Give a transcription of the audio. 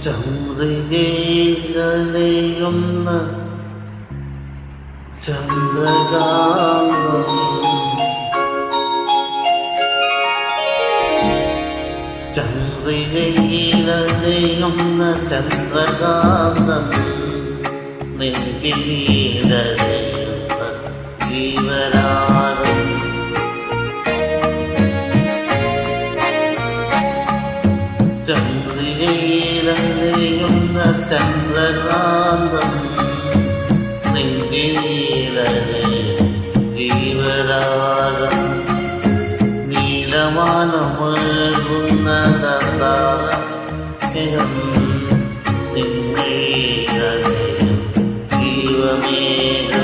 ചന്ദ്രികയിലയുന്ന ചന്ദ്രകാന്തം ചന്ദ്രികയിലയുന്ന ചന്ദ്രകാന്തം നെഞ്ചിലയുന്ന ജീവനാദം ചന്ദ്രികയിലയുന്ന ചന്ദ്രകാന്തം നെഞ്ചിലേ ജീവരാഗം നീലമാനമേകുന്ന ദന്താരം നിന്നേ ജീവമേഘ